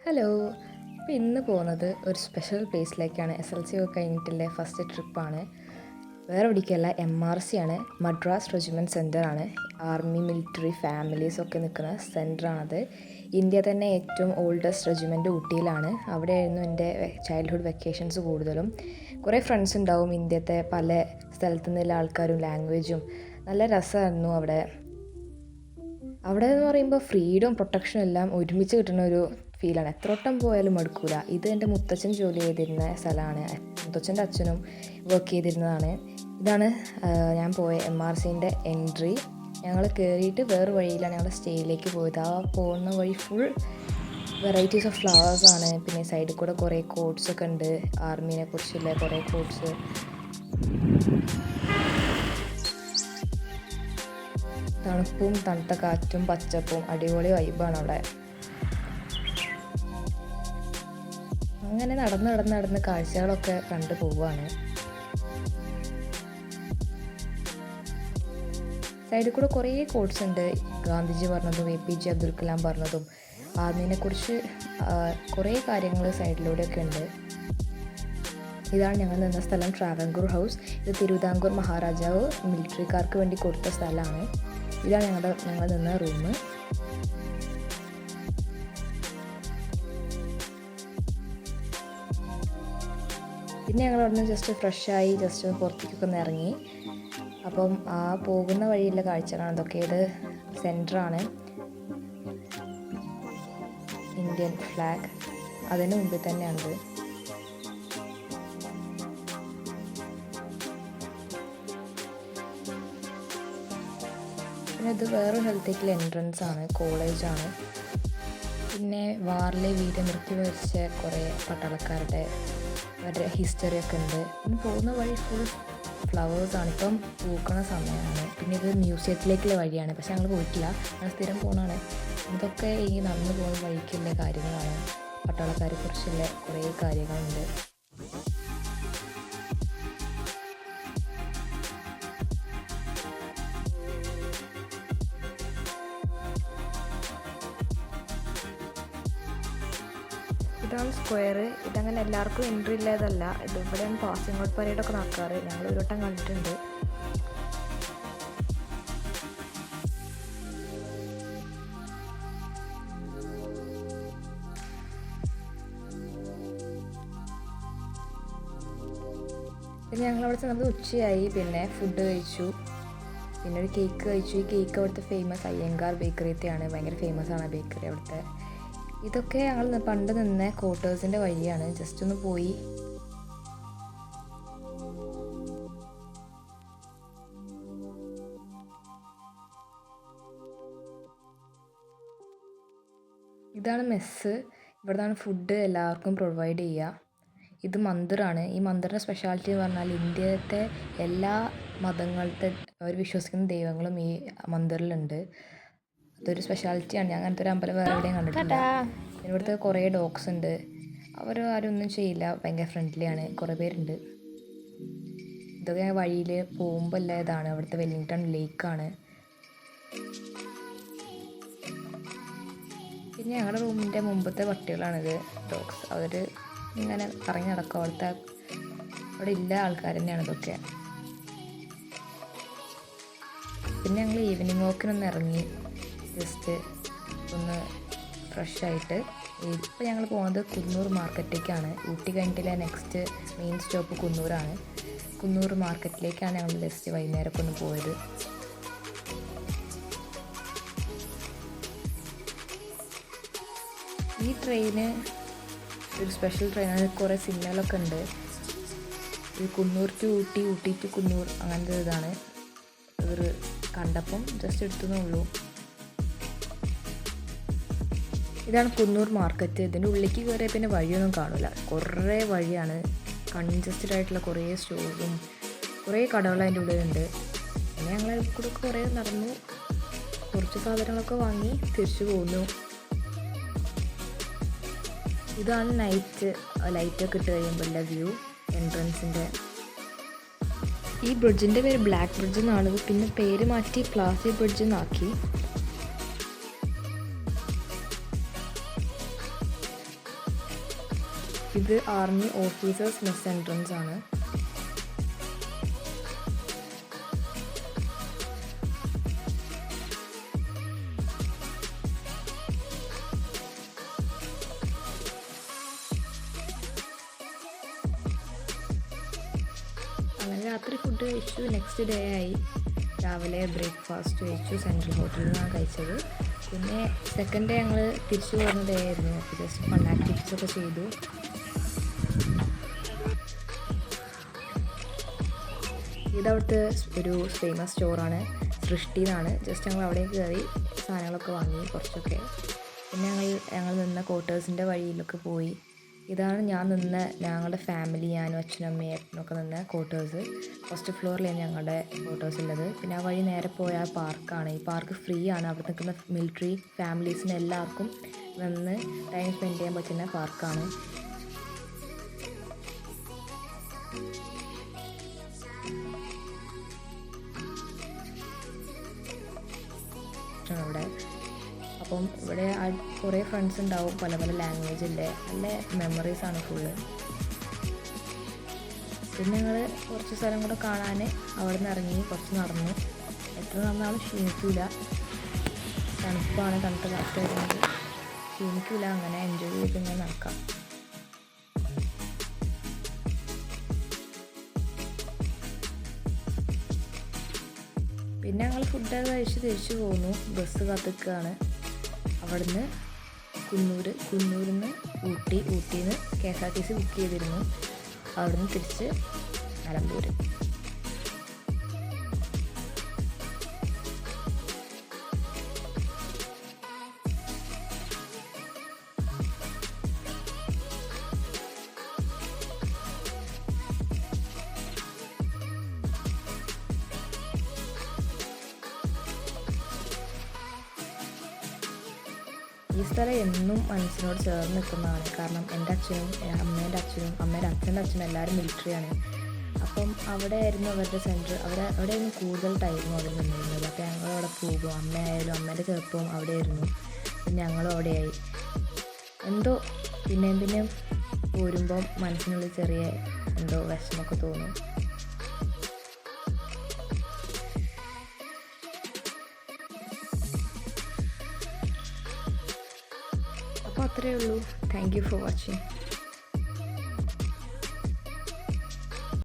Hello. അപ്പോൾ ഇന്ന് പോകുന്നത് ഒരു സ്പെഷ്യൽ പ്ലേസിലേക്കാണ്. SLC ഒക്കെ കഴിഞ്ഞിട്ടുള്ള ഫസ്റ്റ് ട്രിപ്പാണ്. വേറെ എവിടേക്കല്ല, MRC ആണ്, മദ്രാസ് റെജിമെൻറ്റ് സെൻ്ററാണ്. ആർമി മിലിറ്ററി ഫാമിലീസൊക്കെ നിൽക്കുന്ന സെൻ്ററാണത്. ഇന്ത്യ തന്നെ ഏറ്റവും ഓൾഡസ്റ്റ് റെജിമെൻറ്റ് ഊട്ടിയിലാണ്. അവിടെയായിരുന്നു എൻ്റെ ചൈൽഡ്ഹുഡ് വെക്കേഷൻസ് കൂടുതലും. കുറേ ഫ്രണ്ട്സ് ഉണ്ടാവും, ഇന്ത്യത്തെ പല സ്ഥലത്തു നിന്നുള്ള ആൾക്കാരും ലാംഗ്വേജും. നല്ല രസമായിരുന്നു അവിടെ. അവിടെ എന്ന് പറയുമ്പോൾ ഫ്രീഡവും പ്രൊട്ടക്ഷനും എല്ലാം ഒരുമിച്ച് കിട്ടുന്ന ഒരു ഫീലാണ്. എത്ര വട്ടം പോയാലും മടുക്കൂല. ഇത് എൻ്റെ മുത്തച്ഛൻ ജോലി ചെയ്തിരുന്ന സ്ഥലമാണ്. മുത്തച്ഛൻ്റെ അച്ഛനും വർക്ക് ചെയ്തിരുന്നതാണ്. ഇതാണ് ഞാൻ പോയ MRCൻ്റെ എൻട്രി. ഞങ്ങൾ കയറിയിട്ട് വേറെ വഴിയിലാണ് ഞങ്ങൾ സ്റ്റേയിലേക്ക് പോയത്. ആ പോകുന്ന വഴി ഫുൾ വെറൈറ്റീസ് ഓഫ് ഫ്ലവേഴ്സാണ്. പിന്നെ സൈഡിൽ കൂടെ കുറേ കോട്ട്സൊക്കെ ഉണ്ട്, ആർമീനെ കുറിച്ചുള്ള കുറേ കോട്ട്സ്. തണുപ്പും തണുത്ത കാറ്റും പച്ചപ്പും അടിപൊളി വൈബാണ് അവിടെ. അങ്ങനെ നടന്ന് കാഴ്ചകളൊക്കെ കണ്ടു പോവുകയാണ്. സൈഡിൽ കൂടെ കുറേ കോട്ട്സ് ഉണ്ട്. ഗാന്ധിജി പറഞ്ഞതും APJ അബ്ദുൽ കലാം പറഞ്ഞതും അതിനെക്കുറിച്ച് കുറേ കാര്യങ്ങൾ സൈഡിലൂടെയൊക്കെ ഉണ്ട്. ഇതാണ് ഞങ്ങൾ നിന്ന സ്ഥലം, ട്രാവൻകൂർ ഹൗസ്. ഇത് തിരുവിതാംകൂർ മഹാരാജാവ് മിലിറ്ററിക്കാർക്ക് വേണ്ടി കൊടുത്ത സ്ഥലമാണ്. ഇതാണ് ഞങ്ങൾ നിന്ന റൂം. പിന്നെ ഞങ്ങൾ അവിടെ നിന്ന് ജസ്റ്റ് ഫ്രഷായി ജസ്റ്റ് പുറത്തേക്കൊക്കെ ഒന്ന് ഇറങ്ങി. അപ്പം ആ പോകുന്ന വഴിയുള്ള കാഴ്ചകളാണ് ഇതൊക്കെ. ഇത് സെൻറ്ററാണ്, ഇന്ത്യൻ ഫ്ലാഗ് അതിന് മുമ്പിൽ തന്നെയാണിത്. പിന്നെ ഇത് വേറൊരു സ്ഥലത്തേക്കുള്ള എൻട്രൻസ് ആണ്, കോളേജാണ്. പിന്നെ വാറിലെ വീരമൃത്യു വരിച്ച കുറേ പട്ടാളക്കാരുടെ അവരുടെ ഹിസ്റ്ററിയൊക്കെ ഉണ്ട്. പിന്നെ പോകുന്ന വഴി ഫുൾ ഫ്ലവേഴ്സാണ്. ഇപ്പം പൂക്കണ സമയമാണ്. പിന്നെ ഇത് മ്യൂസിയത്തിലേക്കുള്ള വഴിയാണ്, പക്ഷെ ഞങ്ങൾ പോയിട്ടില്ല, ഞങ്ങൾ സ്ഥിരം പോകുന്നതാണ്. ഇതൊക്കെ ഈ നടന്നു പോകുന്ന വഴിക്കുള്ള കാര്യങ്ങളാണ്. പട്ടാളക്കാരെ കുറിച്ചുള്ള കുറേ കാര്യങ്ങളുണ്ട്. ഇതാണ് സ്ക്വയർ. ഇതങ്ങനെ എല്ലാവർക്കും എൻട്രി ഇല്ലാതല്ല. ഇത് ഇവിടെയാണ് പാസിംഗ് ഔട്ട് പരേഡൊക്കെ നടക്കാറ്. ഞങ്ങൾ ഒരു വട്ടം കണ്ടിട്ടുണ്ട്. പിന്നെ ഞങ്ങളവിടെ ചെന്നത് ഉച്ചയായി. പിന്നെ ഫുഡ് കഴിച്ചു, പിന്നെ ഒരു കേക്ക് കഴിച്ചു. ഈ കേക്ക് അവിടുത്തെ ഫേമസ് അയ്യങ്കാർ ബേക്കറിത്തെയാണ്. ഭയങ്കര ഫേമസ് ആണ് ബേക്കറി അവിടുത്തെ. ഇതൊക്കെ ഞങ്ങൾ പണ്ട് നിന്ന ക്വാർട്ടേഴ്സിൻ്റെ വഴിയാണ്. ജസ്റ്റ് ഒന്ന് പോയി. ഇതാണ് മെസ്സ്. ഇവിടുന്നാണ് ഫുഡ് എല്ലാവർക്കും പ്രൊവൈഡ് ചെയ്യുക. ഇത് മന്ദിറാണ്. ഈ മന്ദിറിൻ്റെ സ്പെഷ്യാലിറ്റി എന്ന് പറഞ്ഞാൽ ഇന്ത്യത്തെ എല്ലാ മതങ്ങളത്തെ അവർ വിശ്വസിക്കുന്ന ദൈവങ്ങളും ഈ മന്ദിറിലുണ്ട്. അതൊരു സ്പെഷ്യാലിറ്റിയാണ്. ഞാൻ അങ്ങനത്തെ ഒരു അമ്പലം വേറെ എവിടെയും കണ്ടിട്ടില്ല. ഇവിടുത്തെ കുറേ ഡോഗ്സ് ഉണ്ട്. അവർ ആരും ഒന്നും ചെയ്യില്ല, ഭയങ്കര ഫ്രണ്ട്ലിയാണ്. കുറേ പേരുണ്ട്. ഇതൊക്കെ വഴിയിൽ പോകുമ്പോൾ എല്ലാം ഇതാണ്. അവിടുത്തെ വെല്ലിംഗ്ടൺ ലേക്കാണ്. പിന്നെ ഞങ്ങളുടെ റൂമിൻ്റെ മുമ്പത്തെ പട്ടികളാണിത്, ഡോഗ്സ്. അവർ ഇങ്ങനെ കറങ്ങി നടക്കും. അവിടെ ഇല്ല ആൾക്കാർ തന്നെയാണ് ഇതൊക്കെ. പിന്നെ ഞങ്ങൾ ഈവനിങ് വാക്കിനൊന്ന് ഇറങ്ങി ജസ്റ്റ് ഒന്ന് ഫ്രഷായിട്ട്. ഇപ്പോൾ ഞങ്ങൾ പോകുന്നത് കുന്നൂർ മാർക്കറ്റിലേക്കാണ്. ഊട്ടി കഴിഞ്ഞിട്ടുള്ള നെക്സ്റ്റ് മെയിൻ സ്റ്റോപ്പ് കുന്നൂരാണ്. കുന്നൂർ മാർക്കറ്റിലേക്കാണ് ഞങ്ങൾ ജസ്റ്റ് വൈകുന്നേരമൊക്കെ ഒന്ന് പോയത്. ഈ ട്രെയിന് ഒരു സ്പെഷ്യൽ ട്രെയിനാണ്. കുറേ സിഗ്നലൊക്കെ ഉണ്ട്. ഈ കുന്നൂർ ടു ഊട്ടി, ഊട്ടി ടു കുന്നൂർ അങ്ങനത്തെ ഇതാണ്. ഒരു കണ്ടപ്പം ജസ്റ്റ് എടുത്തുന്നേ ഉള്ളൂ. ഇതാണ് കുന്നൂർ മാർക്കറ്റ്. ഇതിൻ്റെ ഉള്ളിലേക്ക് കയറിയാൽ പിന്നെ വഴിയൊന്നും കാണില്ല. കുറേ വഴിയാണ്. കൺജസ്റ്റഡ് ആയിട്ടുള്ള കുറേ സ്റ്റോറും കുറേ കടകളും അതിൻ്റെ ഉള്ളിലുണ്ട്. പിന്നെ ഞങ്ങൾ കൂടെ കുറേ നടന്നു, കുറച്ച് സാധനങ്ങളൊക്കെ വാങ്ങി തിരിച്ചു പോന്നു. ഇതാണ് ലൈറ്റൊക്കെ ഇട്ട് കഴിയുമ്പോഴുള്ള വ്യൂ എൻട്രൻസിൻ്റെ. ഈ ബ്രിഡ്ജിൻ്റെ പേര് ബ്ലാക്ക് ബ്രിഡ്ജ് എന്നാണ്. പിന്നെ പേര് മാറ്റി പ്ലാസി ബ്രിഡ്ജ് എന്നാക്കി. ഇത് ആർമി ഓഫീസേഴ്സ് മെസ് എൻട്രൻസ് ആണ്. അങ്ങനെ രാത്രി ഫുഡ് കഴിച്ചു. നെക്സ്റ്റ് ഡേ ആയി. രാവിലെ ബ്രേക്ക്ഫാസ്റ്റ് കഴിച്ചു. സെൻട്രൽ ഹോട്ടലിൽ നിന്നാണ് കഴിച്ചത്. പിന്നെ സെക്കൻഡ് ഡേ ഞങ്ങൾ തിരിച്ചു പോകുന്ന ഡേ ആയിരുന്നു. അപ്പോൾ ജസ്റ്റ് ഫൺ ആക്ടിവിറ്റീസ് ഒക്കെ ചെയ്തു. ഇതവിടുത്തെ ഒരു ഫേമസ് സ്റ്റോറാണ്, സൃഷ്ടി എന്നാണ്. ജസ്റ്റ് ഞങ്ങൾ അവിടേക്ക് കയറി സാധനങ്ങളൊക്കെ വാങ്ങി കുറച്ചൊക്കെ. പിന്നെ ഞങ്ങൾ നിന്ന ക്വാർട്ടേഴ്സിൻ്റെ വഴിയിലൊക്കെ പോയി. ഇതാണ് ഞങ്ങളുടെ ഫാമിലി, ഞാനും അച്ഛനും അമ്മയും ഏട്ടനൊക്കെ നിന്ന ക്വാർട്ടേഴ്സ്. ഫസ്റ്റ് ഫ്ലോറിലാണ് ഞങ്ങളുടെ ക്വാർട്ടേഴ്സ് ഉള്ളത്. പിന്നെ ആ വഴി നേരെ പോയ പാർക്കാണ്. ഈ പാർക്ക് ഫ്രീ ആണ്. അവിടെ നിൽക്കുന്ന മിലിറ്ററി ഫാമിലീസിന് എല്ലാവർക്കും വന്ന് ടൈം സ്പെൻഡ് ചെയ്യാൻ പറ്റുന്ന പാർക്കാണ്. അവിടെ അപ്പം ഇവിടെ കുറേ ഫ്രണ്ട്സ് ഉണ്ടാവും, പല പല ലാംഗ്വേജിൻ്റെ. നല്ല മെമ്മറീസാണ് ഫുള്ള്. പിന്നെ ഞങ്ങൾ കുറച്ച് സ്ഥലം കൂടെ കാണാൻ അവിടെ നിന്ന് ഇറങ്ങി കുറച്ച് നടന്നു. എത്ര നടന്നാലും ക്ഷീണിക്കില്ല. തണുപ്പാണ്, തണുത്ത കാറ്റായതുകൊണ്ട് ക്ഷീണിക്കില്ല. അങ്ങനെ എൻജോയ് ചെയ്ത് ഇങ്ങനെ നടക്കാം. പിന്നെ ഞങ്ങൾ ഫുഡൊക്കെ കഴിച്ച് തിരിച്ചു പോന്നു. ബസ് കാത്തിക്കുകയാണ്. അവിടുന്ന് കുന്നൂരിൽ നിന്ന് ഊട്ടിയിൽ നിന്ന് KSRTC ബുക്ക് ചെയ്തിരുന്നു. അവിടുന്ന് തിരിച്ച് നിലമ്പൂർ. ഈ സ്ഥലം എന്നും മനസ്സിനോട് ചേർന്ന് നിൽക്കുന്നതാണ്. കാരണം എൻ്റെ അച്ഛനും അമ്മേൻ്റെ അച്ഛനും അമ്മേൻ്റെ അച്ഛൻ്റെ അച്ഛനും എല്ലാവരും മിലിറ്ററിയാണ്. അപ്പം അവിടെ ആയിരുന്നു അവരുടെ സെൻറ്റർ. അവിടെയായിരുന്നു കൂടുതൽ ടൈമും അവർ നിന്നിരുന്നത്. അപ്പോൾ ഞങ്ങളവിടെ പോകും. അമ്മയായാലും അമ്മേൻ്റെ ചെറുപ്പവും അവിടെ ആയിരുന്നു. പിന്നെ ഞങ്ങളും അവിടെയായി. എന്തോ പിന്നെ പോരുമ്പം മനസ്സിനുള്ളിൽ ചെറിയ എന്തോ വിഷമമൊക്കെ തോന്നും. അപ്പോൾ അത്രയേ ഉള്ളൂ. Thank you for watching.